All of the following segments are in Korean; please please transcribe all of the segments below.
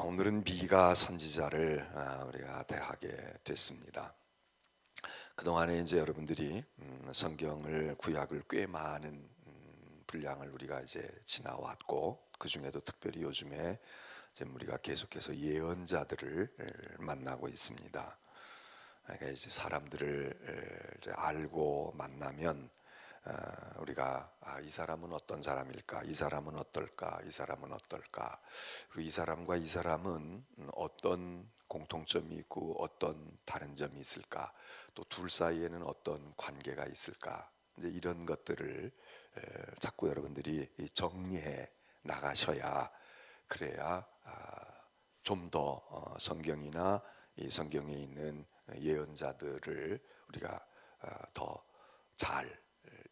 오늘은 미가 선지자를 우리가 대하게 됐습니다. 그동안에 이제 여러분들이 성경을 구약을 꽤 많은 분량을 우리가 이제 지나왔고, 그 중에도 특별히 요즘에 이제 우리가 계속해서 예언자들을 만나고 있습니다. 그러니까 이제 사람들을 이제 알고 만나면 우리가 이 사람은 어떤 사람일까? 이 사람은 어떨까? 이 사람은 어떨까? 그리고 이 사람과 이 사람은 어떤 공통점이 있고 어떤 다른 점이 있을까? 또 둘 사이에는 어떤 관계가 있을까? 이제 이런 것들을 자꾸 여러분들이 정리해 나가셔야, 그래야 좀 더 성경이나 이 성경에 있는 예언자들을 우리가 더 잘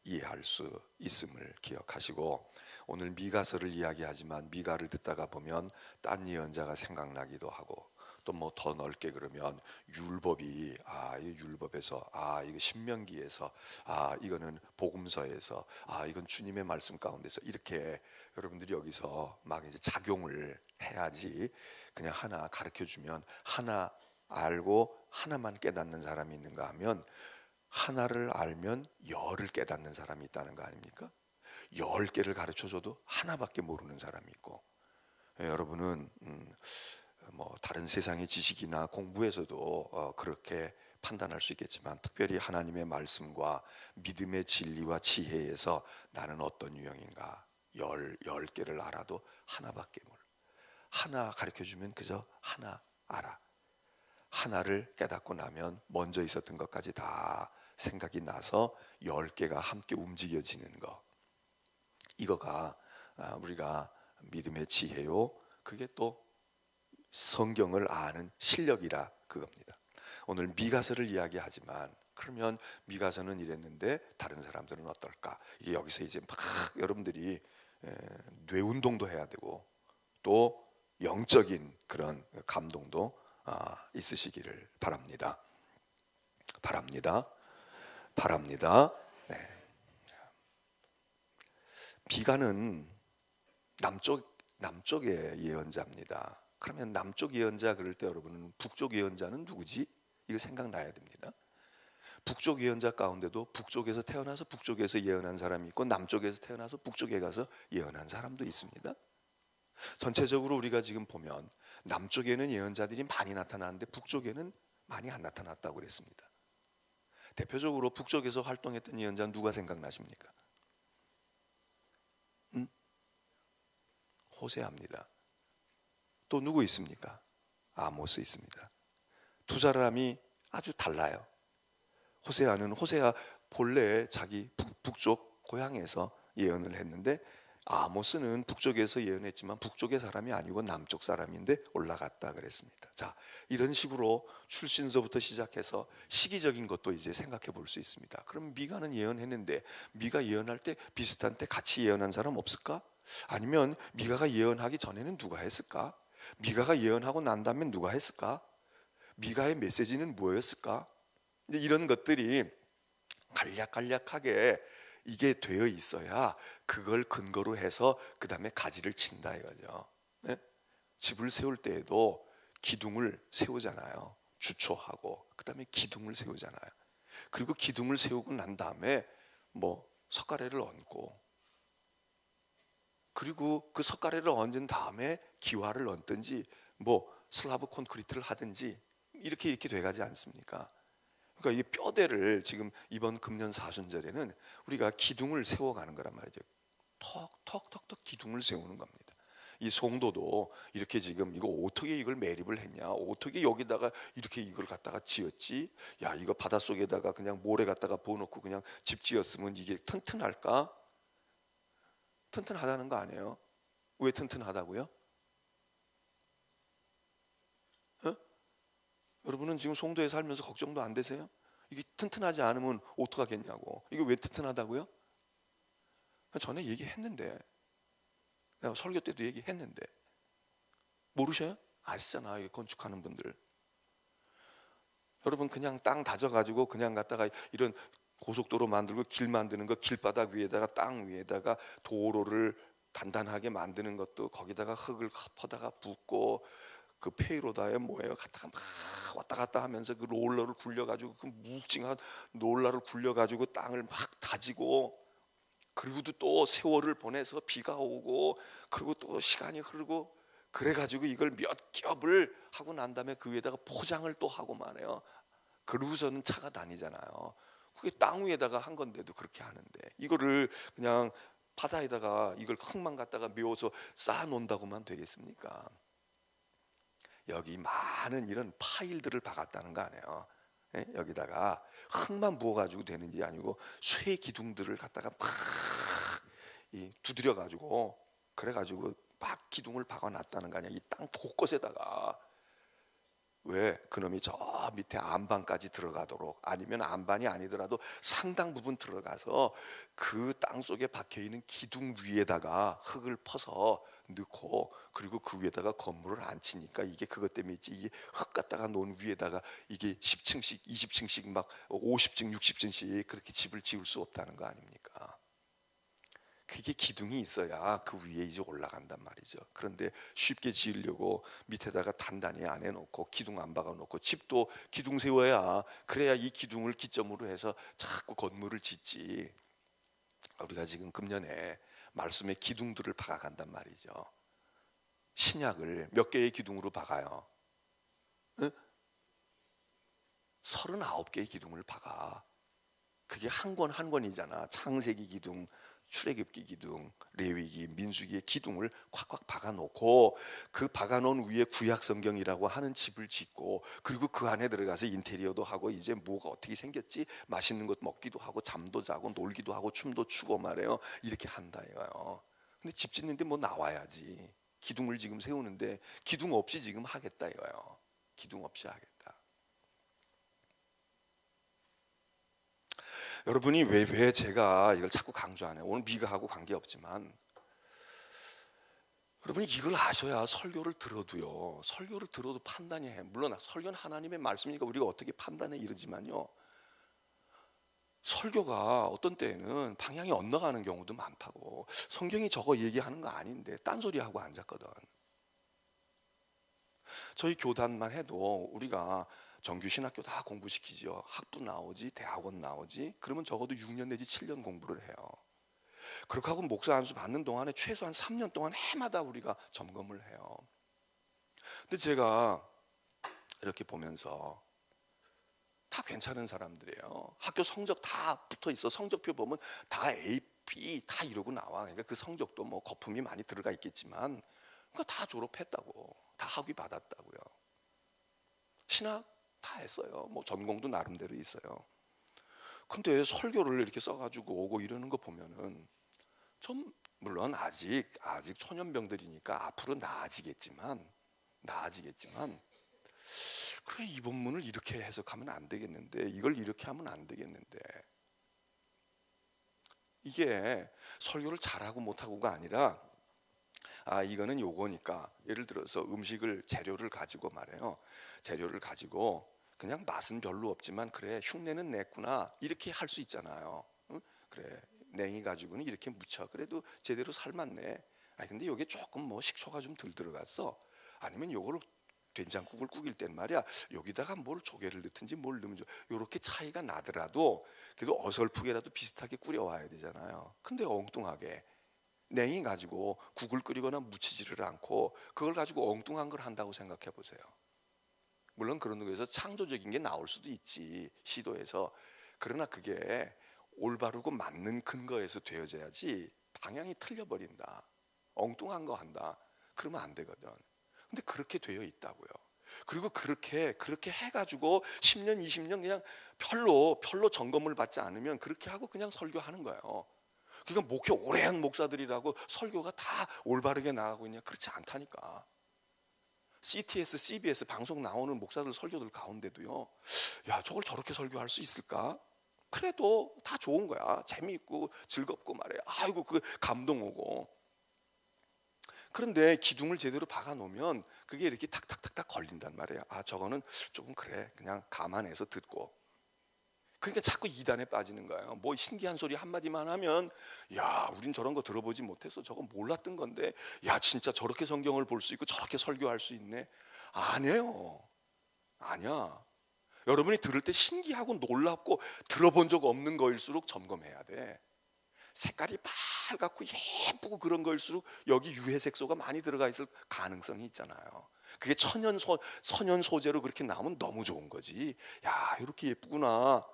이해할 수 있음을 기억하시고, 오늘 미가서를 이야기하지만 미가를 듣다가 보면 딴 예언자가 생각나기도 하고, 또 뭐 더 넓게 그러면 율법이 이 율법에서 이거 신명기에서 이거는 복음서에서 이건 주님의 말씀 가운데서, 이렇게 여러분들이 여기서 막 이제 작용을 해야지. 그냥 하나 가르쳐 주면 하나 알고 하나만 깨닫는 사람이 있는가 하면, 하나를 알면 열을 깨닫는 사람이 있다는 거 아닙니까? 10개를 가르쳐줘도 하나밖에 모르는 사람이 있고, 여러분은 뭐 다른 세상의 지식이나 공부에서도 그렇게 판단할 수 있겠지만, 특별히 하나님의 말씀과 믿음의 진리와 지혜에서 나는 어떤 유형인가, 10개를 알아도 하나밖에 몰라. 하나 가르쳐주면 그저 하나 알아. 하나를 깨닫고 나면 먼저 있었던 것까지 다 생각이 나서 10개가 함께 움직여지는 거, 이거가 우리가 믿음의 지혜요, 그게 또 성경을 아는 실력이라 그겁니다. 오늘 미가서를 이야기하지만, 그러면 미가서는 이랬는데 다른 사람들은 어떨까? 이게 여기서 이제 막 여러분들이 뇌 운동도 해야 되고, 또 영적인 그런 감동도 있으시기를 바랍니다. 바랍니다. 네. 비가는 남쪽의 예언자입니다. 그러면 남쪽 예언자 그럴 때 여러분은 북쪽 예언자는 누구지? 이거 생각나야 됩니다. 북쪽 예언자 가운데도 북쪽에서 태어나서 북쪽에서 예언한 사람이 있고, 남쪽에서 태어나서 북쪽에 가서 예언한 사람도 있습니다. 전체적으로 우리가 지금 보면 남쪽에는 예언자들이 많이 나타나는데 북쪽에는 많이 안 나타났다고 그랬습니다. 대표적으로 북쪽에서 활동했던 예언자는 누가 생각나십니까? 호세아입니다. 또 누구 있습니까? 아모스 있습니다. 두 사람이 아주 달라요. 호세아 본래 자기 북쪽 고향에서 예언을 했는데, 아모스는 북쪽에서 예언했지만 북쪽의 사람이 아니고 남쪽 사람인데 올라갔다 그랬습니다. 자, 이런 식으로 출신서부터 시작해서 시기적인 것도 이제 생각해 볼 수 있습니다. 그럼 미가는 예언했는데, 미가 예언할 때 비슷한 때 같이 예언한 사람 없을까? 아니면 미가가 예언하기 전에는 누가 했을까? 미가가 예언하고 난 다음에 누가 했을까? 미가의 메시지는 뭐였을까? 이제 이런 것들이 간략하게 이게 되어 있어야 그걸 근거로 해서 그 다음에 가지를 친다 이거죠. 네? 집을 세울 때에도 기둥을 세우잖아요. 주초하고 그 다음에 기둥을 세우잖아요. 그리고 기둥을 세우고 난 다음에 뭐 석가래를 얹고, 그리고 그 석가래를 얹은 다음에 기와를 얹든지 뭐 슬라브 콘크리트를 하든지 이렇게 돼가지 않습니까? 그러니까 이 뼈대를 지금 이번 금년 사순절에는 우리가 기둥을 세워가는 거란 말이죠. 턱 기둥을 세우는 겁니다. 이 송도도 이렇게 지금 이거 어떻게 이걸 매립을 했냐, 어떻게 여기다가 이렇게 이걸 갖다가 지었지, 야 이거 바닷속에다가 그냥 모래 갖다가 부어놓고 그냥 집 지었으면 이게 튼튼할까? 튼튼하다는 거 아니에요. 왜 튼튼하다고요? 여러분은 지금 송도에 살면서 걱정도 안 되세요? 이게 튼튼하지 않으면 어떡하겠냐고. 이게 왜 튼튼하다고요? 전에 얘기했는데, 내가 설교 때도 얘기했는데 모르셔요? 아시잖아, 이 건축하는 분들. 여러분 그냥 땅 다져가지고 그냥 갖다가 이런 고속도로 만들고 길 만드는 거, 길바닥 위에다가 땅 위에다가 도로를 단단하게 만드는 것도 거기다가 흙을 퍼다가 붓고 그 페이로다에 뭐예요? 갖다가 막 왔다 갔다 하면서 그 롤러를 굴려가지고 그 묵직한 롤러를 굴려가지고 땅을 막 다지고, 그리고도 또 세월을 보내서 비가 오고 그리고 또 시간이 흐르고 그래가지고 이걸 몇 겹을 하고 난 다음에 그 위에다가 포장을 또 하고 말해요. 그러고서는 차가 다니잖아요. 그게 땅 위에다가 한 건데도 그렇게 하는데, 이거를 그냥 바다에다가 이걸 흙만 갖다가 메워서 쌓아 놓는다고만 되겠습니까? 여기 많은 이런 파일들을 박았다는 거 아니에요. 예? 여기다가 흙만 부어가지고 되는 게 아니고 쇠 기둥들을 갖다가 막 두드려 가지고 그래가지고 막 기둥을 박아놨다는 거 아니야. 이 땅 곳곳에다가. 왜? 그놈이 저 밑에 안반까지 들어가도록, 아니면 안반이 아니더라도 상당 부분 들어가서 그 땅 속에 박혀있는 기둥 위에다가 흙을 퍼서 넣고, 그리고 그 위에다가 건물을 안 치니까 이게 그것 때문에 있지, 이게 흙 갖다가 놓은 위에다가 이게 10층씩 20층씩 막 50층 60층씩 그렇게 집을 지을 수 없다는 거 아닙니까? 그게 기둥이 있어야 그 위에 이제 올라간단 말이죠. 그런데 쉽게 지으려고 밑에다가 단단히 안 해놓고 기둥 안 박아놓고, 집도 기둥 세워야, 그래야 이 기둥을 기점으로 해서 자꾸 건물을 짓지. 우리가 지금 금년에 말씀의 기둥들을 박아간단 말이죠. 신약을 몇 개의 기둥으로 박아요? 39개의 기둥을 박아. 그게 한 권 한 권이잖아. 창세기 기둥, 출애굽기 기둥, 레위기, 민수기의 기둥을 콱콱 박아놓고, 그 박아놓은 위에 구약 성경이라고 하는 집을 짓고, 그리고 그 안에 들어가서 인테리어도 하고, 이제 뭐가 어떻게 생겼지, 맛있는 것 먹기도 하고 잠도 자고 놀기도 하고 춤도 추고 말해요. 이렇게 한다 이거요. 근데 집 짓는데 뭐 나와야지. 기둥을 지금 세우는데 기둥 없이 지금 하겠다 이거요. 기둥 없이 하겠다. 여러분이 왜 제가 이걸 자꾸 강조하네요. 오늘 미가하고 관계없지만, 여러분이 이걸 아셔야 설교를 들어도요, 설교를 들어도 판단이 해. 물론 설교는 하나님의 말씀이니까 우리가 어떻게 판단해 이러지만요, 설교가 어떤 때에는 방향이 엇나가는 경우도 많다고. 성경이 저거 얘기하는 거 아닌데 딴소리하고 앉았거든. 저희 교단만 해도 우리가 정규 신학교 다 공부시키죠. 학부 나오지, 대학원 나오지. 그러면 적어도 6년 내지 7년 공부를 해요. 그렇게 하고 목사 안수 받는 동안에 최소한 3년 동안 해마다 우리가 점검을 해요. 근데 제가 이렇게 보면서 다 괜찮은 사람들이에요. 학교 성적 다 붙어 있어. 성적표 보면 다 A, B 다 이러고 나와. 그러니까 그 성적도 뭐 거품이 많이 들어가 있겠지만, 그러니까 다 졸업했다고, 다 학위 받았다고요. 신학 다 했어요. 뭐 전공도 나름대로 있어요. 근데 설교를 이렇게 써가지고 오고 이러는 거 보면은 좀, 물론 아직 초년병들이니까 앞으로 나아지겠지만 그래, 이 본문을 이렇게 해석하면 안 되겠는데, 이걸 이렇게 하면 안 되겠는데, 이게 설교를 잘하고 못하고가 아니라, 이거는 요거니까, 예를 들어서 음식을 재료를 가지고 말해요. 재료를 가지고 그냥 맛은 별로 없지만 그래 흉내는 냈구나 이렇게 할 수 있잖아요. 응? 그래 냉이 가지고는 이렇게 무쳐 그래도 제대로 삶았네. 근데 여기 조금 뭐 식초가 좀 덜 들어갔어. 아니면 요거를 된장국을 꾸길 땐 말이야, 여기다가 뭘 조개를 넣든지 뭘 넣으면 요렇게 차이가 나더라도 그래도 어설프게라도 비슷하게 끓여와야 되잖아요. 근데 엉뚱하게 냉이 가지고 국을 끓이거나 무치지를 않고 그걸 가지고 엉뚱한 걸 한다고 생각해 보세요. 물론 그런 데서 창조적인 게 나올 수도 있지, 시도해서. 그러나 그게 올바르고 맞는 근거에서 되어져야지. 방향이 틀려버린다, 엉뚱한 거 한다, 그러면 안 되거든. 근데 그렇게 되어 있다고요. 그리고 그렇게 해가지고 10년 20년 그냥 별로 점검을 받지 않으면 그렇게 하고 그냥 설교하는 거예요. 그러니까 목회 오래 한 목사들이라고 설교가 다 올바르게 나가고 있냐? 그렇지 않다니까. CTS, CBS 방송 나오는 목사들 설교들 가운데도요, 야 저걸 저렇게 설교할 수 있을까? 그래도 다 좋은 거야. 재미있고 즐겁고 말이야. 아이고 그 감동 오고. 그런데 기둥을 제대로 박아 놓으면 그게 이렇게 탁탁탁탁 걸린단 말이에요. 저거는 조금 그래 그냥 감안해서 듣고. 그러니까 자꾸 이단에 빠지는 거예요. 뭐 신기한 소리 한마디만 하면 야 우린 저런 거 들어보지 못해서 저거 몰랐던 건데 야 진짜 저렇게 성경을 볼 수 있고 저렇게 설교할 수 있네. 아니에요. 아니야. 여러분이 들을 때 신기하고 놀랍고 들어본 적 없는 거일수록 점검해야 돼. 색깔이 빨갛고 예쁘고 그런 거일수록 여기 유해색소가 많이 들어가 있을 가능성이 있잖아요. 그게 천연 소재로 그렇게 나오면 너무 좋은 거지. 야 이렇게 예쁘구나.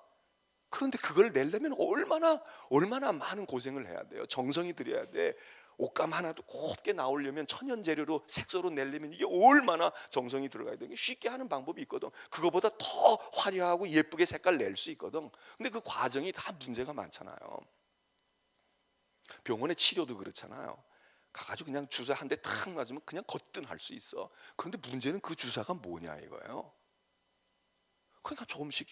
그런데 그걸 내려면 얼마나 많은 고생을 해야 돼요. 정성이 들여야 돼. 옷감 하나도 곱게 나오려면 천연 재료로 색소로 내려면 이게 얼마나 정성이 들어가야 되는 게 쉽게 하는 방법이 있거든. 그거보다 더 화려하고 예쁘게 색깔 낼 수 있거든. 근데 그 과정이 다 문제가 많잖아요. 병원의 치료도 그렇잖아요. 가가지고 그냥 주사 한 대 탁 맞으면 그냥 거뜬할 수 있어. 그런데 문제는 그 주사가 뭐냐 이거예요. 그러니까 조금씩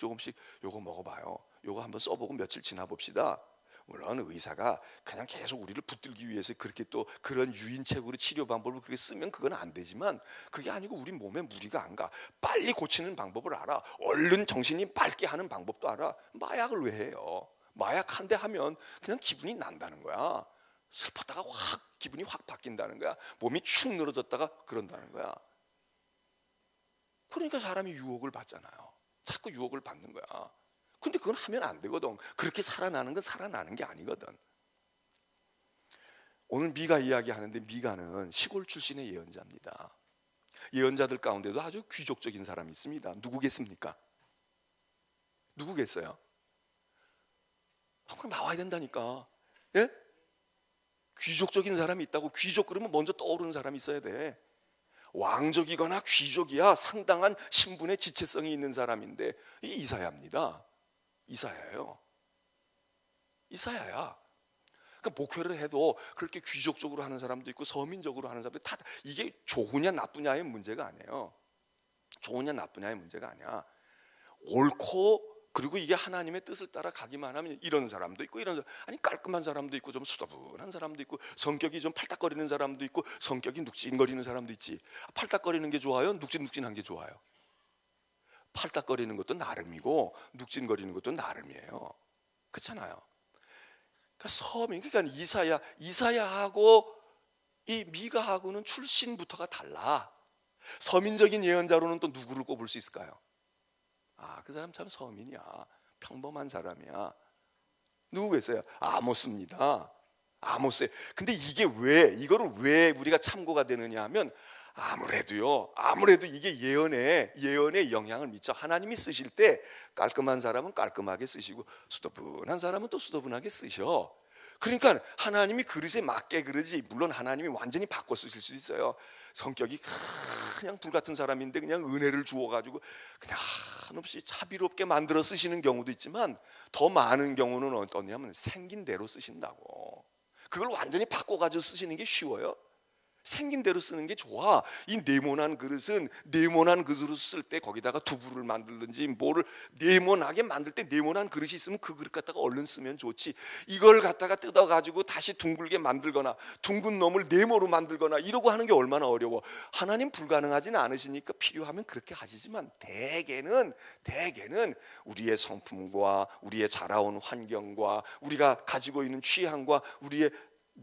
요거 먹어봐요. 요거 한번 써보고 며칠 지나봅시다. 물론 의사가 그냥 계속 우리를 붙들기 위해서 그렇게 또 그런 유인책으로 치료 방법을 그렇게 쓰면 그건 안 되지만 그게 아니고 우리 몸에 무리가 안 가. 빨리 고치는 방법을 알아. 얼른 정신이 밝게 하는 방법도 알아. 마약을 왜 해요? 마약 한 대 하면 그냥 기분이 난다는 거야. 슬펐다가 확 기분이 확 바뀐다는 거야. 몸이 축 늘어졌다가 그런다는 거야. 그러니까 사람이 유혹을 받잖아요. 자꾸 유혹을 받는 거야. 근데 그건 하면 안 되거든. 그렇게 살아나는 건 살아나는 게 아니거든. 오늘 미가 이야기하는데 미가는 시골 출신의 예언자입니다. 예언자들 가운데도 아주 귀족적인 사람이 있습니다. 누구겠습니까? 누구겠어요? 항상 나와야 된다니까. 예? 귀족적인 사람이 있다고. 귀족 그러면 먼저 떠오르는 사람이 있어야 돼. 왕족이거나 귀족이야 상당한 신분의 지체성이 있는 사람인데 이 이사야입니다. 이사야예요. 이사야야. 그러니까 목회를 해도 그렇게 귀족적으로 하는 사람도 있고 서민적으로 하는 사람도 다 이게 좋으냐 나쁘냐의 문제가 아니에요. 좋으냐 나쁘냐의 문제가 아니야. 옳고 그리고 이게 하나님의 뜻을 따라 가기만 하면 이런 사람도 있고 이런 아니 깔끔한 사람도 있고 좀 수더분한 사람도 있고 성격이 좀 팔딱거리는 사람도 있고 성격이 눅진거리는 사람도 있지. 팔딱거리는 게 좋아요? 눅진한 게 좋아요? 팔딱거리는 것도 나름이고 눅진거리는 것도 나름이에요. 그렇잖아요. 그러니까 이사야하고 이 미가하고는 출신부터가 달라. 서민적인 예언자로는 또 누구를 꼽을 수 있을까요? 그 사람 참 서민이야. 평범한 사람이야. 누구겠어요? 아모스입니다. 아모스. 근데 이거를 왜 우리가 참고가 되느냐 하면 아무래도 이게 예언에 영향을 미쳐. 하나님이 쓰실 때 깔끔한 사람은 깔끔하게 쓰시고 수더분한 사람은 또 수더분하게 쓰셔. 그러니까 하나님이 그릇에 맞게 그러지. 물론 하나님이 완전히 바꿔 쓰실 수 있어요. 성격이 그냥 불같은 사람인데 그냥 은혜를 주어가지고 그냥 한없이 자비롭게 만들어 쓰시는 경우도 있지만 더 많은 경우는 어떠냐면 생긴 대로 쓰신다고. 그걸 완전히 바꿔가지고 쓰시는 게 쉬워요? 생긴 대로 쓰는 게 좋아. 이 네모난 그릇은 네모난 그릇으로 쓸 때 거기다가 두부를 만들든지 뭐를 네모나게 만들 때 네모난 그릇이 있으면 그 그릇 갖다가 얼른 쓰면 좋지. 이걸 갖다가 뜯어가지고 다시 둥글게 만들거나 둥근 놈을 네모로 만들거나 이러고 하는 게 얼마나 어려워. 하나님 불가능하지는 않으시니까 필요하면 그렇게 하시지만 대개는 우리의 성품과 우리의 자라온 환경과 우리가 가지고 있는 취향과 우리의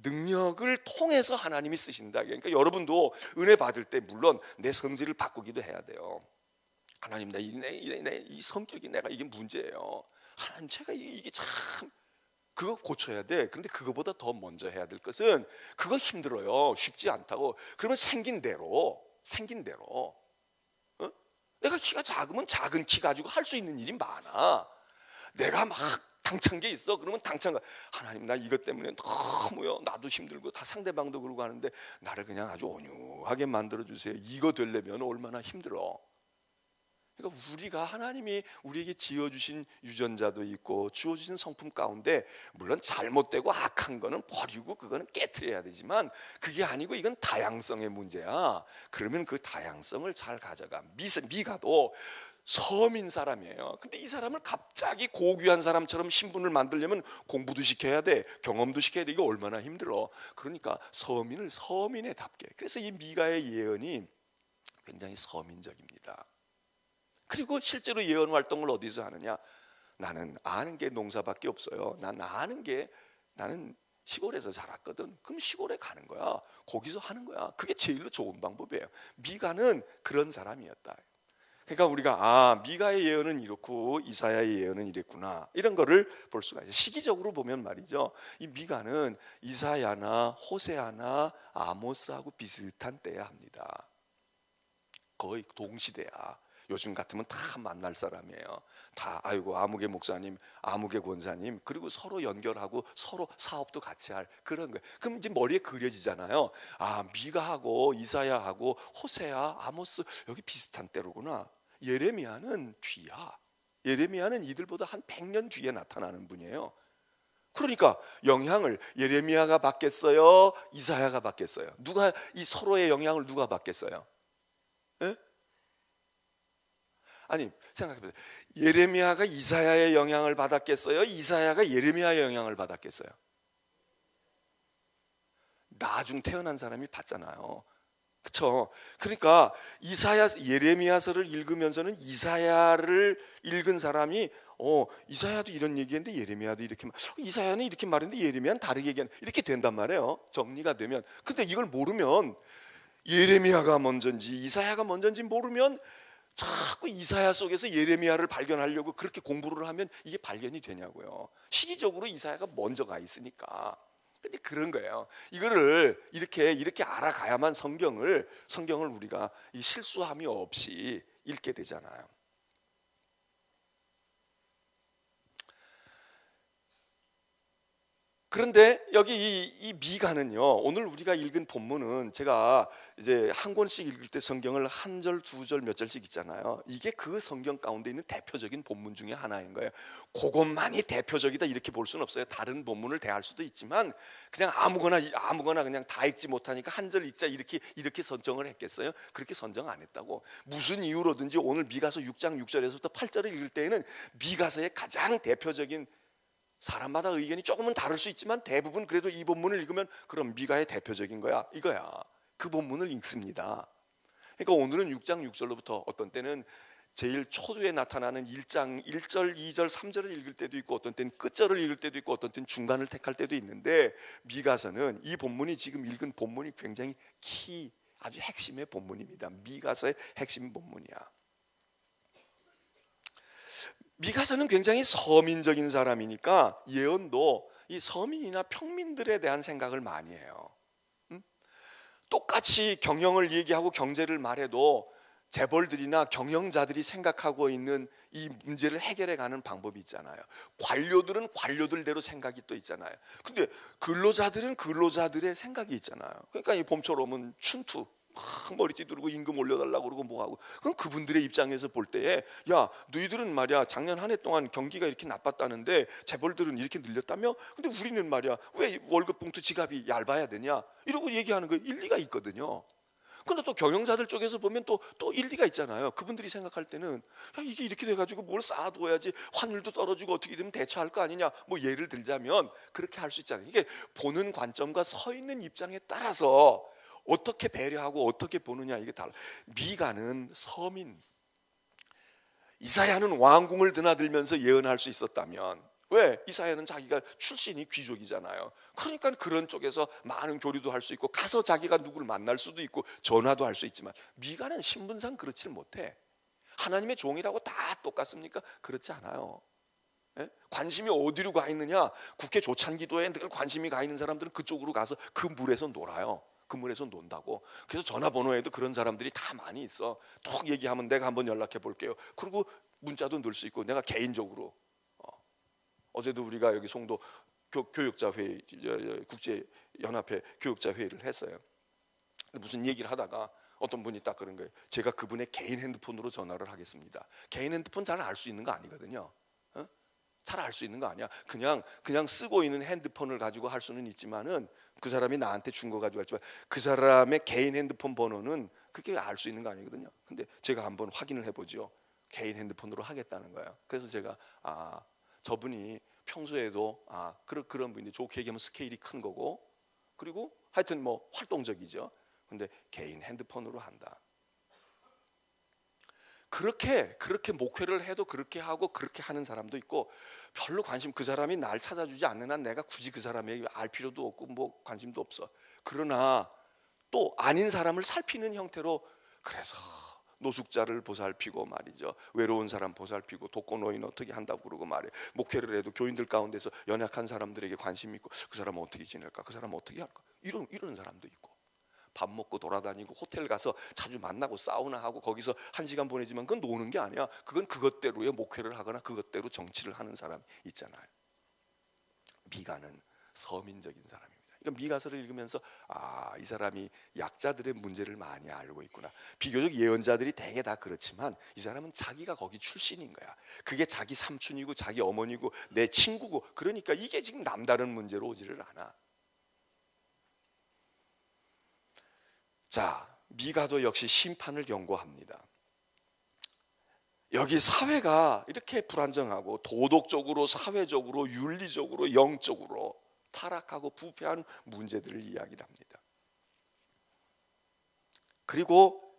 능력을 통해서 하나님이 쓰신다. 그러니까 여러분도 은혜 받을 때 물론 내 성질을 바꾸기도 해야 돼요. 하나님 이 성격이 내가 이게 문제예요. 하나님 제가 이게 참 그거 고쳐야 돼. 그런데 그거보다 더 먼저 해야 될 것은 그거 힘들어요. 쉽지 않다고. 그러면 생긴 대로 내가 키가 작으면 작은 키 가지고 할 수 있는 일이 많아. 내가 막 당찬 게 있어. 그러면 당찬 거 하나님 나 이것 때문에 너무요. 나도 힘들고 다 상대방도 그러고 하는데 나를 그냥 아주 온유하게 만들어 주세요. 이거 되려면 얼마나 힘들어. 그러니까 우리가 하나님이 우리에게 지어주신 유전자도 있고 주어주신 성품 가운데 물론 잘못되고 악한 거는 버리고 그거는 깨트려야 되지만 그게 아니고 이건 다양성의 문제야. 그러면 그 다양성을 잘 가져가. 미가도 서민 사람이에요. 근데 이 사람을 갑자기 고귀한 사람처럼 신분을 만들려면 공부도 시켜야 돼. 경험도 시켜야 돼. 이거 얼마나 힘들어. 그러니까 서민을 서민에답게. 그래서 이 미가의 예언이 굉장히 서민적입니다. 그리고 실제로 예언 활동을 어디서 하느냐? 나는 아는 게 농사밖에 없어요. 나는 시골에서 자랐거든. 그럼 시골에 가는 거야. 거기서 하는 거야. 그게 제일로 좋은 방법이에요. 미가는 그런 사람이었다. 그러니까 우리가 미가의 예언은 이렇고 이사야의 예언은 이랬구나, 이런 거를 볼 수가 있어요. 시기적으로 보면 말이죠, 이 미가는 이사야나 호세아나 아모스하고 비슷한 때야 합니다. 거의 동시대야. 요즘 같으면 다 만날 사람이에요. 다 아이고 아무개 목사님, 아무개 권사님, 그리고 서로 연결하고 서로 사업도 같이 할 그런 거예요. 그럼 이제 머리에 그려지잖아요. 미가하고 이사야하고 호세아, 아모스 여기 비슷한 때로구나. 예레미야는 뒤야. 예레미야는 이들보다 한 100년 뒤에 나타나는 분이에요. 그러니까 영향을 예레미야가 받겠어요, 이사야가 받겠어요? 누가 이 서로의 영향을 누가 받겠어요? 에? 아니 생각해보세요. 예레미야가 이사야의 영향을 받았겠어요? 이사야가 예레미야의 영향을 받았겠어요? 나중 태어난 사람이 받잖아요. 그렇죠? 그러니까 예레미야서를 읽으면서는 이사야를 읽은 사람이 이사야도 이런 얘기했는데 예레미야도 이렇게 이사야는 이렇게 말했는데 예레미야는 다르게 얘기한, 이렇게 된단 말이에요. 정리가 되면. 근데 이걸 모르면, 예레미야가 먼저인지 이사야가 먼저인지 모르면 자꾸 이사야 속에서 예레미야를 발견하려고 그렇게 공부를 하면 이게 발견이 되냐고요. 시기적으로 이사야가 먼저 가 있으니까. 근데 그런 거예요. 이거를 이렇게 알아가야만 성경을 우리가 이 실수함이 없이 읽게 되잖아요. 그런데 여기 이 미가는요, 오늘 우리가 읽은 본문은, 제가 이제 한 권씩 읽을 때 성경을 한 절, 두 절, 몇 절씩 있잖아요. 이게 그 성경 가운데 있는 대표적인 본문 중에 하나인 거예요. 그것만이 대표적이다 이렇게 볼 수는 없어요. 다른 본문을 대할 수도 있지만 그냥 아무거나 그냥 다 읽지 못하니까 한 절 읽자 이렇게 선정을 했겠어요? 그렇게 선정 안 했다고. 무슨 이유로든지 오늘 미가서 6장 6절에서부터 8절을 읽을 때에는 미가서의 가장 대표적인, 사람마다 의견이 조금은 다를 수 있지만 대부분 그래도 이 본문을 읽으면 그럼 미가의 대표적인 거야, 이거야. 그 본문을 읽습니다. 그러니까 오늘은 6장 6절로부터 어떤 때는 제일 초두에 나타나는 1장 1절, 2절, 3절을 읽을 때도 있고, 어떤 때는 끝절을 읽을 때도 있고, 어떤 때는 중간을 택할 때도 있는데, 미가서는 이 본문이 지금 읽은 본문이 굉장히 아주 핵심의 본문입니다. 미가서의 핵심 본문이야. 미가서는 굉장히 서민적인 사람이니까 예언도 이 서민이나 평민들에 대한 생각을 많이 해요. 똑같이 경영을 얘기하고 경제를 말해도 재벌들이나 경영자들이 생각하고 있는 이 문제를 해결해 가는 방법이 있잖아요. 관료들은 관료들대로 생각이 또 있잖아요. 근데 근로자들은 근로자들의 생각이 있잖아요. 그러니까 이 봄처럼은 춘투 머리띠 두르고 임금 올려달라고 그러고 뭐하고, 그럼 그분들의 입장에서 볼 때에, 야 너희들은 말이야 작년 한 해 동안 경기가 이렇게 나빴다는데 재벌들은 이렇게 늘렸다며, 근데 우리는 말이야 왜 월급 봉투 지갑이 얇아야 되냐, 이러고 얘기하는 거 일리가 있거든요. 근데 또 경영자들 쪽에서 보면 또 일리가 있잖아요. 그분들이 생각할 때는 야, 이게 이렇게 돼가지고 뭘 쌓아두어야지 환율도 떨어지고 어떻게 되면 대처할 거 아니냐, 뭐 예를 들자면 그렇게 할 수 있잖아요. 이게 보는 관점과 서 있는 입장에 따라서 어떻게 배려하고 어떻게 보느냐, 이게 달라. 미가는 서민, 이사야는 왕궁을 드나들면서 예언할 수 있었다면, 왜? 이사야는 자기가 출신이 귀족이잖아요. 그러니까 그런 쪽에서 많은 교류도 할 수 있고 가서 자기가 누구를 만날 수도 있고 전화도 할 수 있지만, 미가는 신분상 그렇지 못해. 하나님의 종이라고 다 똑같습니까? 그렇지 않아요. 예? 관심이 어디로 가 있느냐, 국회 조찬기도에 늘 관심이 가 있는 사람들은 그쪽으로 가서 그 물에서 놀아요. 그 물에서 논다고. 그래서 전화번호에도 그런 사람들이 다 많이 있어. 툭 얘기하면 내가 한번 연락해 볼게요. 그리고 문자도 넣을 수 있고, 내가 개인적으로 어제도 우리가 여기 송도 교육자 회의, 국제연합회 교육자 회의를 했어요. 무슨 얘기를 하다가 어떤 분이 딱 그런 거예요. 제가 그분의 개인 핸드폰으로 전화를 하겠습니다. 개인 핸드폰 잘 알 수 있는 거 아니거든요. 잘 알 수 있는 거 아니야. 그냥 쓰고 있는 핸드폰을 가지고 할 수는 있지만은, 그 사람이 나한테 준 거 가지고 했지만 그 사람의 개인 핸드폰 번호는 그게 알 수 있는 거 아니거든요. 근데 제가 한번 확인을 해보죠. 개인 핸드폰으로 하겠다는 거예요. 그래서 제가 저분이 평소에도 그런 분인데, 좋게 얘기하면 스케일이 큰 거고, 그리고 하여튼 뭐 활동적이죠. 근데 개인 핸드폰으로 한다. 그렇게 목회를 해도 그렇게 하고 그렇게 하는 사람도 있고, 별로 관심, 그 사람이 날 찾아주지 않는 한 내가 굳이 그 사람에게 알 필요도 없고 뭐 관심도 없어. 그러나 또 아닌 사람을 살피는 형태로, 그래서 노숙자를 보살피고 말이죠, 외로운 사람 보살피고 독거노인 어떻게 한다고 그러고 말이에요. 목회를 해도 교인들 가운데서 연약한 사람들에게 관심이 있고, 그 사람은 어떻게 지낼까, 그 사람은 어떻게 할까, 이런 사람도 있고, 밥 먹고 돌아다니고 호텔 가서 자주 만나고 사우나 하고 거기서 1시간 보내지만 그건 노는 게 아니야. 그건 그것대로의 목회를 하거나 그것대로 정치를 하는 사람 있잖아요. 미가는 서민적인 사람입니다. 그러니까 미가서를 읽으면서 이 사람이 약자들의 문제를 많이 알고 있구나. 비교적 예언자들이 대개 다 그렇지만 이 사람은 자기가 거기 출신인 거야. 그게 자기 삼촌이고 자기 어머니고 내 친구고, 그러니까 이게 지금 남다른 문제로 오지를 않아. 자, 미가도 역시 심판을 경고합니다. 여기 사회가 이렇게 불안정하고 도덕적으로, 사회적으로, 윤리적으로, 영적으로 타락하고 부패한 문제들을 이야기를 합니다. 그리고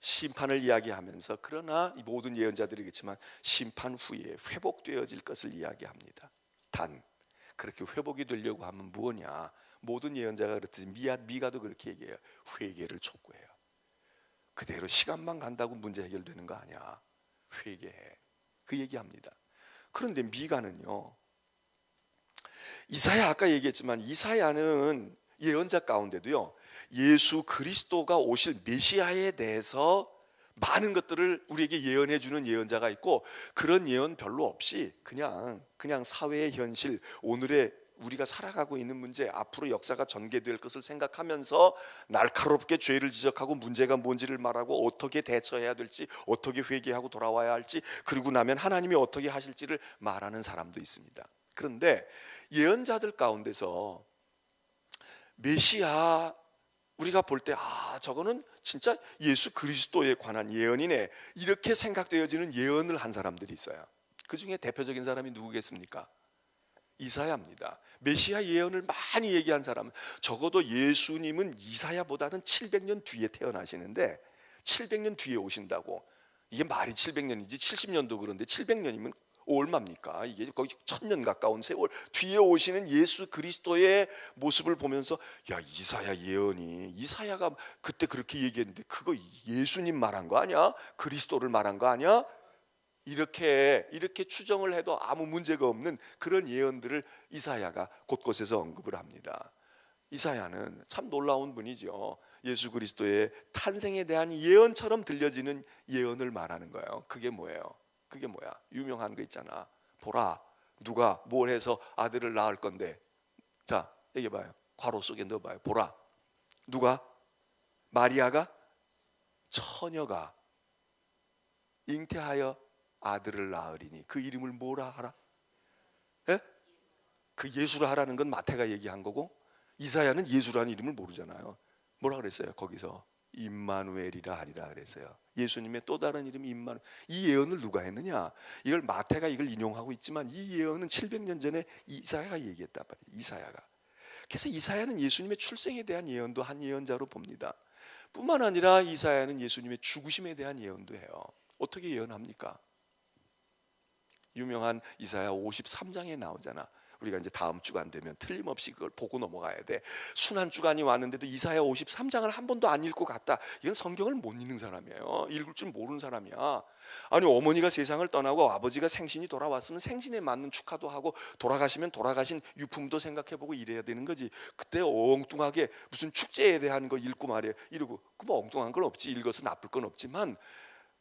심판을 이야기하면서, 그러나 이 모든 예언자들이겠지만 심판 후에 회복되어질 것을 이야기합니다. 단 그렇게 회복이 되려고 하면 무엇이냐? 모든 예언자가 그렇듯이 미가도 그렇게 얘기해요. 회개를 촉구해요. 그대로 시간만 간다고 문제 해결되는 거 아니야. 회개해. 그 얘기합니다. 그런데 미가는요, 이사야, 아까 얘기했지만 이사야는 예언자 가운데도요, 예수 그리스도가 오실 메시아에 대해서 많은 것들을 우리에게 예언해 주는 예언자가 있고, 그런 예언 별로 없이 그냥 사회의 현실, 오늘의 우리가 살아가고 있는 문제, 앞으로 역사가 전개될 것을 생각하면서 날카롭게 죄를 지적하고 문제가 뭔지를 말하고 어떻게 대처해야 될지, 어떻게 회개하고 돌아와야 할지, 그리고 나면 하나님이 어떻게 하실지를 말하는 사람도 있습니다. 그런데 예언자들 가운데서 메시아, 우리가 볼 때 저거는 진짜 예수 그리스도에 관한 예언이네, 이렇게 생각되어지는 예언을 한 사람들이 있어요. 그 중에 대표적인 사람이 누구겠습니까? 이사야입니다. 메시아 예언을 많이 얘기한 사람은, 적어도 예수님은 이사야보다는 700년 뒤에 태어나시는데 700년 뒤에 오신다고. 이게 말이 700년이지 70년도 그런데 700년이면 얼마입니까? 이게 거의 1000년 가까운 세월 뒤에 오시는 예수 그리스도의 모습을 보면서, 야, 이사야 예언이, 이사야가 그때 그렇게 얘기했는데 그거 예수님 말한 거 아니야? 그리스도를 말한 거 아니야? 이렇게 추정을 해도 아무 문제가 없는 그런 예언들을 이사야가 곳곳에서 언급을 합니다. 이사야는 참 놀라운 분이죠. 예수 그리스도의 탄생에 대한 예언처럼 들려지는 예언을 말하는 거예요. 그게 뭐예요? 그게 뭐야? 유명한 거 있잖아. 보라, 누가 뭘 해서 아들을 낳을 건데. 자, 얘기해봐요. 괄호 속에 넣어봐요. 보라, 누가? 마리아가, 처녀가 잉태하여 아들을 낳으리니 그 이름을 뭐라 하라? 예? 그 예수라 하라는 건 마태가 얘기한 거고, 이사야는 예수라는 이름을 모르잖아요. 뭐라 그랬어요? 거기서 임마누엘이라 하리라 그랬어요. 예수님의 또 다른 이름 임마누엘. 이 예언을 누가 했느냐? 이걸 마태가 이걸 인용하고 있지만 이 예언은 700년 전에 이사야가 얘기했단 말이에요. 이사야가. 그래서 이사야는 예수님의 출생에 대한 예언도 한 예언자로 봅니다. 뿐만 아니라 이사야는 예수님의 죽으심에 대한 예언도 해요. 어떻게 예언합니까? 유명한 이사야 53장에 나오잖아. 우리가 이제 다음 주간 되면 틀림없이 그걸 보고 넘어가야 돼. 순환 주간이 왔는데도 이사야 53장을 한 번도 안 읽고 갔다. 이건 성경을 못 읽는 사람이에요. 읽을 줄 모르는 사람이야. 아니, 어머니가 세상을 떠나고 아버지가 생신이 돌아왔으면 생신에 맞는 축하도 하고, 돌아가시면 돌아가신 유품도 생각해보고 이래야 되는 거지. 그때 엉뚱하게 무슨 축제에 대한 거 읽고 말이야 이러고, 그 뭐 엉뚱한 건 없지. 읽어서 나쁠 건 없지만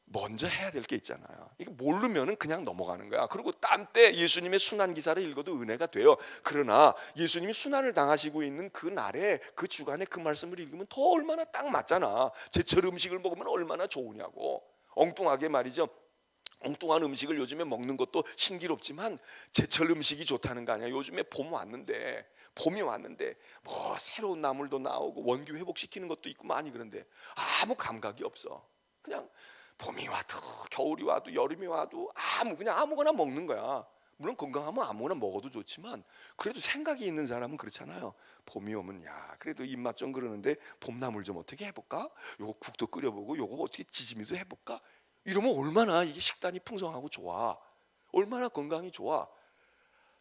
먼저 해야 될 게 있잖아요. 이거 모르면은 그냥 넘어가는 거야. 그리고 땀 때 예수님의 순환 기사를 읽어도 은혜가 돼요. 그러나 예수님이 순환을 당하시고 있는 그 날에, 그 주간에 그 말씀을 읽으면 더 얼마나 딱 맞잖아. 제철 음식을 먹으면 얼마나 좋으냐고. 엉뚱하게 말이죠. 엉뚱한 음식을 요즘에 먹는 것도 신기롭지만 제철 음식이 좋다는 거 아니야. 요즘에 봄이 왔는데 뭐 새로운 나물도 나오고 원기 회복시키는 것도 있고 많이, 그런데 아무 감각이 없어. 그냥 봄이 와도 겨울이 와도 여름이 와도 그냥 아무거나 먹는 거야. 물론 건강하면 아무거나 먹어도 좋지만 그래도 생각이 있는 사람은 그렇잖아요. 봄이 오면 야, 그래도 입맛 좀 그러는데 봄나물 좀 어떻게 해볼까? 요거 국도 끓여보고 요거 어떻게 지짐이도 해볼까? 이러면 얼마나 이게 식단이 풍성하고 좋아. 얼마나 건강이 좋아.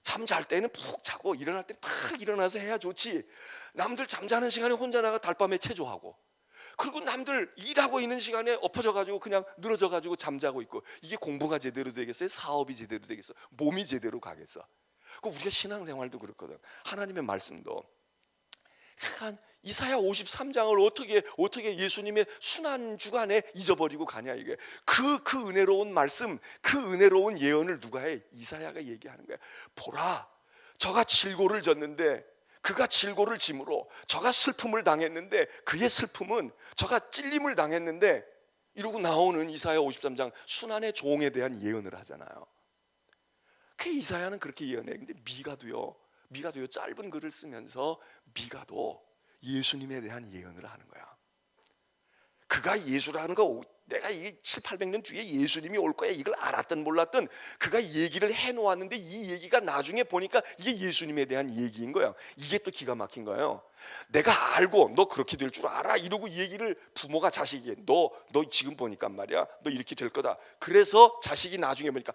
잠 잘 때는 푹 자고 일어날 때 탁 일어나서 해야 좋지. 남들 잠자는 시간에 혼자 나가 달밤에 체조하고, 그리고 남들 일하고 있는 시간에 엎어져 가지고 그냥 늘어져 가지고 잠자고 있고, 이게 공부가 제대로 되겠어요? 사업이 제대로 되겠어? 몸이 제대로 가겠어? 그 우리가 신앙생활도 그렇거든. 하나님의 말씀도 한 이사야 53장을 어떻게 예수님의 순환 주간에 잊어버리고 가냐. 이게 그 은혜로운 말씀, 그 은혜로운 예언을 누가 해? 이사야가 얘기하는 거야. 보라, 저가 질고를 졌는데, 그가 질고를 짐으로 저가 슬픔을 당했는데, 그의 슬픔은 저가 찔림을 당했는데, 이러고 나오는 이사야 53장 순환의 종에 대한 예언을 하잖아요. 그 이사야는 그렇게 예언해. 근데 미가도요 짧은 글을 쓰면서 미가도 예수님에 대한 예언을 하는 거야. 그가 예수라는 거, 내가 이 700~800년 뒤에 예수님이 올 거야, 이걸 알았든 몰랐든 그가 얘기를 해놓았는데, 이 얘기가 나중에 보니까 이게 예수님에 대한 얘기인 거야. 이게 또 기가 막힌 거예요. 내가 알고 너 그렇게 될 줄 알아 이러고 얘기를 부모가 자식이, 너 지금 보니까 말이야, 너 이렇게 될 거다. 그래서 자식이 나중에 보니까,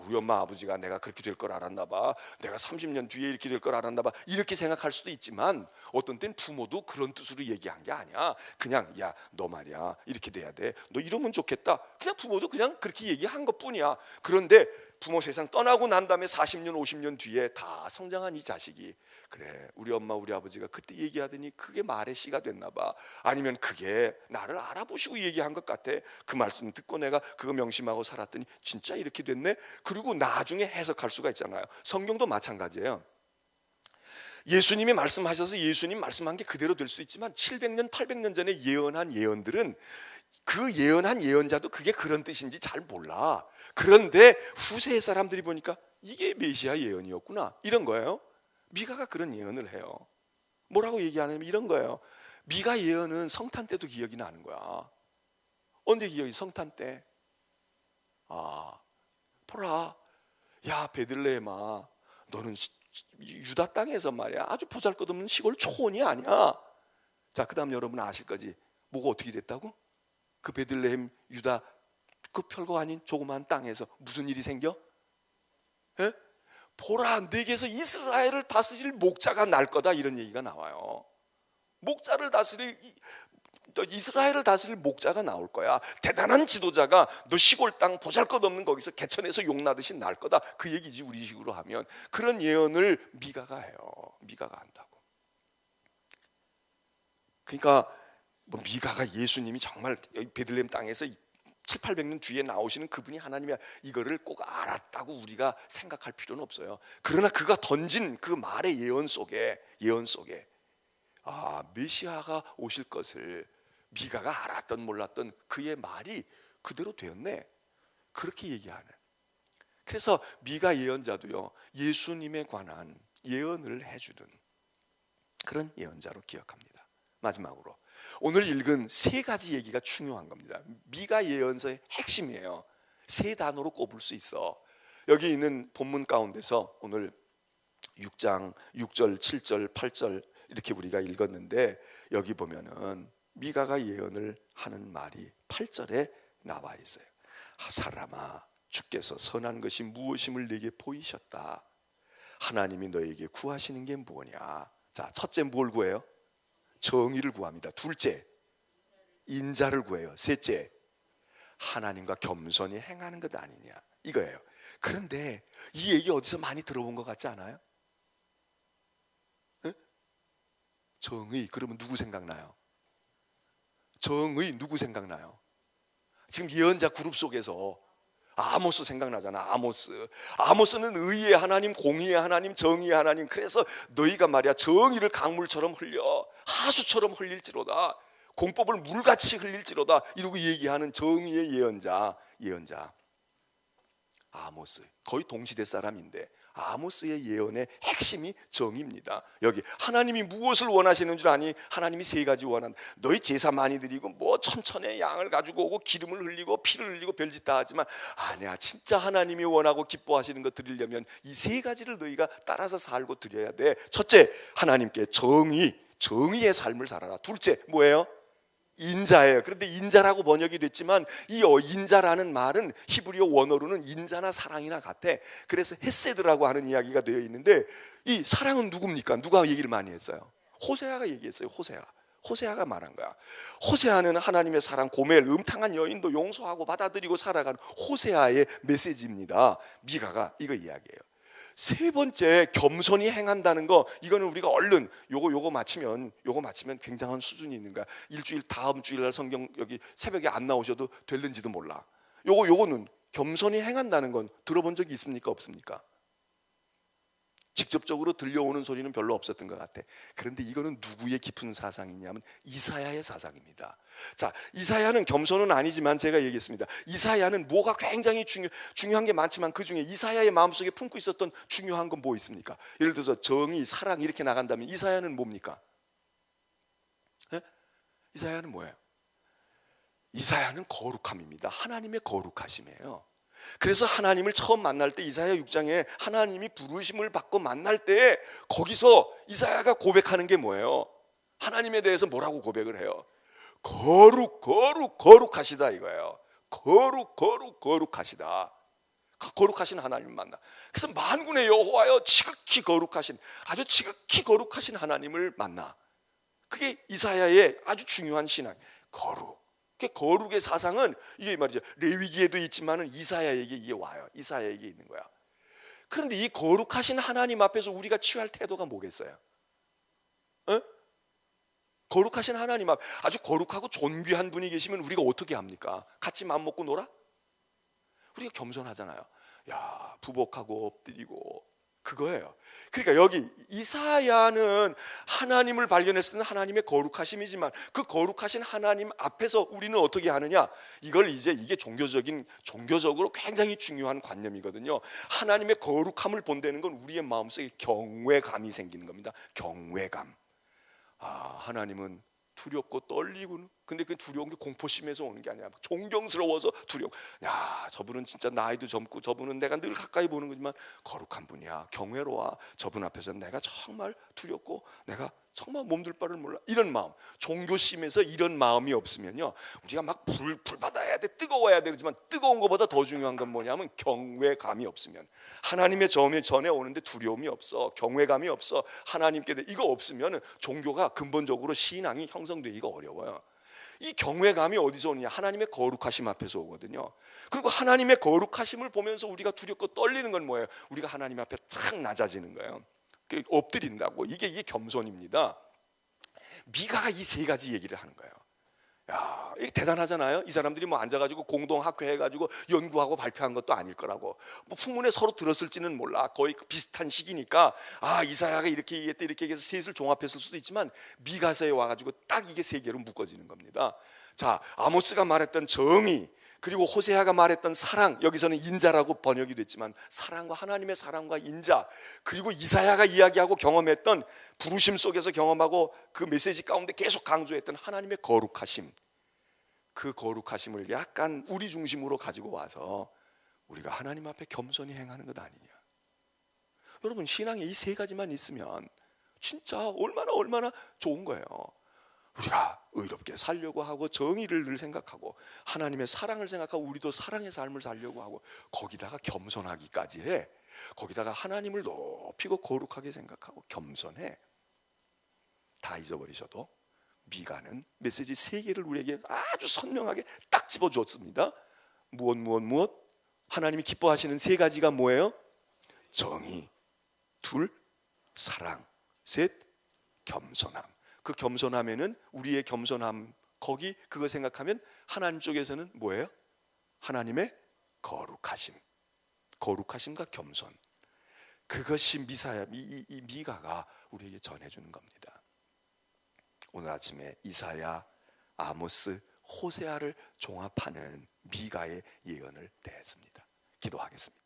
우리 엄마 아버지가 내가 그렇게 될 걸 알았나 봐, 내가 30년 뒤에 이렇게 될 걸 알았나 봐, 이렇게 생각할 수도 있지만, 어떤 땐 부모도 그런 뜻으로 얘기한 게 아니야. 그냥 야, 너 말이야 이렇게 돼야 돼, 너 이러면 좋겠다, 그냥 부모도 그냥 그렇게 얘기한 것뿐이야. 그런데 부모 세상 떠나고 난 다음에 40년 50년 뒤에 다 성장한 이 자식이, 그래 우리 엄마 우리 아버지가 그때 얘기하더니 그게 말의 씨가 됐나 봐, 아니면 그게 나를 알아보시고 얘기한 것 같아, 그 말씀 듣고 내가 그거 명심하고 살았더니 진짜 이렇게 됐네. 그리고 나중에 해석할 수가 있잖아요. 성경도 마찬가지예요. 예수님이 말씀하셔서 예수님 말씀한 게 그대로 될 수 있지만, 700년 800년 전에 예언한 예언들은, 그 예언한 예언자도 그게 그런 뜻인지 잘 몰라. 그런데 후세의 사람들이 보니까 이게 메시아 예언이었구나, 이런 거예요. 미가가 그런 예언을 해요. 뭐라고 얘기하냐면 이런 거예요. 미가 예언은 성탄 때도 기억이 나는 거야. 언제 기억이? 성탄 때. 보라, 야 베들레헴아, 너는 유다 땅에서 말이야 아주 보잘것없는 시골 초원이 아니야. 자, 그 다음 여러분 아실 거지. 뭐가 어떻게 됐다고? 그 베들레헴 유다 그 별거 아닌 조그만 땅에서 무슨 일이 생겨? 에? 보라, 내게서 이스라엘을 다스릴 목자가 날 거다, 이런 얘기가 나와요. 이스라엘을 다스릴 목자가 나올 거야. 대단한 지도자가 너 시골 땅 보잘것없는 거기서 개천에서 용나듯이 날 거다, 그 얘기지 우리식으로 하면. 그런 예언을 미가가 해요. 미가가 한다고. 그러니까 미가가 예수님이 정말 베들레헴 땅에서 700~800년 뒤에 나오시는 그분이 하나님이야, 이거를 꼭 알았다고 우리가 생각할 필요는 없어요. 그러나 그가 던진 그 말의 예언 속에 메시아가 오실 것을 미가가 알았던 몰랐던 그의 말이 그대로 되었네, 그렇게 얘기하는. 그래서 미가 예언자도요, 예수님에 관한 예언을 해주는 그런 예언자로 기억합니다. 마지막으로 오늘 읽은 세 가지 얘기가 중요한 겁니다. 미가 예언서의 핵심이에요. 세 단어로 꼽을 수 있어. 여기 있는 본문 가운데서 오늘 6장 6절 7절 8절 이렇게 우리가 읽었는데, 여기 보면은 미가가 예언을 하는 말이 8절에 나와 있어요. 사람아, 주께서 선한 것이 무엇임을 내게 보이셨다. 하나님이 너에게 구하시는 게 뭐냐. 자, 첫째 뭘 구해요? 정의를 구합니다. 둘째, 인자를 구해요. 셋째, 하나님과 겸손히 행하는 것 아니냐, 이거예요. 그런데 이 얘기 어디서 많이 들어본 것 같지 않아요? 에? 정의, 그러면 누구 생각나요? 정의, 누구 생각나요? 지금 예언자 그룹 속에서 아모스 생각나잖아. 아모스는 의의 하나님, 공의의 하나님, 정의의 하나님. 그래서 너희가 말이야 정의를 강물처럼 흘려 하수처럼 흘릴지로다, 공법을 물같이 흘릴지로다, 이러고 얘기하는 정의의 예언자 아모스. 거의 동시대 사람인데 아모스의 예언의 핵심이 정의입니다. 여기 하나님이 무엇을 원하시는 줄 아니? 하나님이 세 가지 원한다. 너희 제사 많이 드리고 뭐 천천의 양을 가지고 오고 기름을 흘리고 피를 흘리고 별짓 다 하지만 아니야, 진짜 하나님이 원하고 기뻐하시는 거 드리려면 이 세 가지를 너희가 따라서 살고 드려야 돼. 첫째, 하나님께 정의의 삶을 살아라. 둘째, 뭐예요? 인자예요. 그런데 인자라고 번역이 됐지만 이 인자라는 말은 히브리어 원어로는 인자나 사랑이나 같아. 그래서 헤세드라고 하는 이야기가 되어 있는데, 이 사랑은 누굽니까? 누가 얘기를 많이 했어요? 호세아가 얘기했어요. 호세아가 말한 거야. 호세아는 하나님의 사랑, 고멜, 음탕한 여인도 용서하고 받아들이고 살아가는 호세아의 메시지입니다. 미가가 이거 이야기해요. 세 번째, 겸손히 행한다는 거, 이거는 우리가 얼른 요거 마치면 굉장한 수준이 있는 거야. 일주일 다음 주일날 성경 여기 새벽에 안 나오셔도 될는지도 몰라. 요거는 겸손히 행한다는 건 들어본 적이 있습니까? 없습니까? 직접적으로 들려오는 소리는 별로 없었던 것 같아. 그런데 이거는 누구의 깊은 사상이냐면 이사야의 사상입니다. 자, 이사야는 겸손은 아니지만 제가 얘기했습니다. 이사야는 뭐가 굉장히 중요한 게 많지만 그 중에 이사야의 마음속에 품고 있었던 중요한 건 뭐 있습니까? 예를 들어서 정의, 사랑 이렇게 나간다면 이사야는 뭡니까? 네? 이사야는 뭐예요? 이사야는 거룩함입니다. 하나님의 거룩하심이에요. 그래서 하나님을 처음 만날 때 이사야 6장에 하나님이 부르심을 받고 만날 때 거기서 이사야가 고백하는 게 뭐예요? 하나님에 대해서 뭐라고 고백을 해요? 거룩하시다 이거예요. 거룩하시다. 거룩하신 하나님을 만나. 그래서 만군의 여호와여 지극히 거룩하신, 아주 지극히 거룩하신 하나님을 만나. 그게 이사야의 아주 중요한 신앙. 거룩의 사상은 이게 말이죠. 레위기에도 있지만은 이사야에게 이게 와요. 이사야에게 있는 거야. 그런데 이 거룩하신 하나님 앞에서 우리가 취할 태도가 뭐겠어요? 어? 거룩하신 하나님 앞, 아주 거룩하고 존귀한 분이 계시면 우리가 어떻게 합니까? 같이 맘 먹고 놀아? 우리가 겸손하잖아요. 야, 부복하고 엎드리고 그거예요. 그러니까 여기 이사야는 하나님을 발견했을 때는 하나님의 거룩하심이지만 그 거룩하신 하나님 앞에서 우리는 어떻게 하느냐? 이걸 이게 종교적으로 굉장히 중요한 관념이거든요. 하나님의 거룩함을 본다는 건 우리의 마음속에 경외감이 생기는 겁니다. 경외감. 아, 하나님은 두렵고 떨리고는, 근데 그 두려운 게 공포심에서 오는 게 아니야. 존경스러워서 두려워. 야, 저분은 진짜 나이도 젊고 저분은 내가 늘 가까이 보는 거지만 거룩한 분이야. 경외로워. 저분 앞에서 내가 정말 두렵고 내가 정말 몸둘 바를 몰라. 이런 마음, 종교심에서 이런 마음이 없으면요, 우리가 막 불 받아야 돼, 뜨거워야 되지만 뜨거운 것보다 더 중요한 건 뭐냐면 경외감이 없으면, 하나님의 전에 오는데 두려움이 없어, 경외감이 없어, 하나님께 이거 없으면 종교가 근본적으로 신앙이 형성되기가 어려워요. 이 경외감이 어디서 오느냐? 하나님의 거룩하심 앞에서 오거든요. 그리고 하나님의 거룩하심을 보면서 우리가 두렵고 떨리는 건 뭐예요? 우리가 하나님 앞에 착 낮아지는 거예요. 엎드린다고. 이게 겸손입니다. 미가가 이 세 가지 얘기를 하는 거예요. 야, 이게 대단하잖아요. 이 사람들이 뭐 앉아가지고 공동학회 해가지고 연구하고 발표한 것도 아닐 거라고. 뭐 풍문에 서로 들었을지는 몰라. 거의 비슷한 시기니까, 아, 이사야가 이렇게 얘기했다 이렇게 해서 셋을 종합했을 수도 있지만 미가서에 와가지고 딱 이게 세 개로 묶어지는 겁니다. 자, 아모스가 말했던 정의, 그리고 호세아가 말했던 사랑, 여기서는 인자라고 번역이 됐지만 사랑과, 하나님의 사랑과 인자, 그리고 이사야가 이야기하고 경험했던 부르심 속에서 경험하고 그 메시지 가운데 계속 강조했던 하나님의 거룩하심, 그 거룩하심을 약간 우리 중심으로 가지고 와서 우리가 하나님 앞에 겸손히 행하는 것 아니냐. 여러분, 신앙에 이 세 가지만 있으면 진짜 얼마나 좋은 거예요. 우리가 의롭게 살려고 하고 정의를 늘 생각하고 하나님의 사랑을 생각하고 우리도 사랑의 삶을 살려고 하고, 거기다가 겸손하기까지 해. 거기다가 하나님을 높이고 거룩하게 생각하고 겸손해. 다 잊어버리셔도 미가는 메시지 세 개를 우리에게 아주 선명하게 딱 집어줬습니다. 무엇 하나님이 기뻐하시는 세 가지가 뭐예요? 정의, 둘, 사랑, 셋, 겸손함. 그 겸손함에는 우리의 겸손함, 거기 그거 생각하면 하나님 쪽에서는 뭐예요? 하나님의 거룩하심과 겸손. 그것이 이 미가가 우리에게 전해주는 겁니다. 오늘 아침에 이사야, 아모스, 호세아를 종합하는 미가의 예언을 대했습니다. 기도하겠습니다.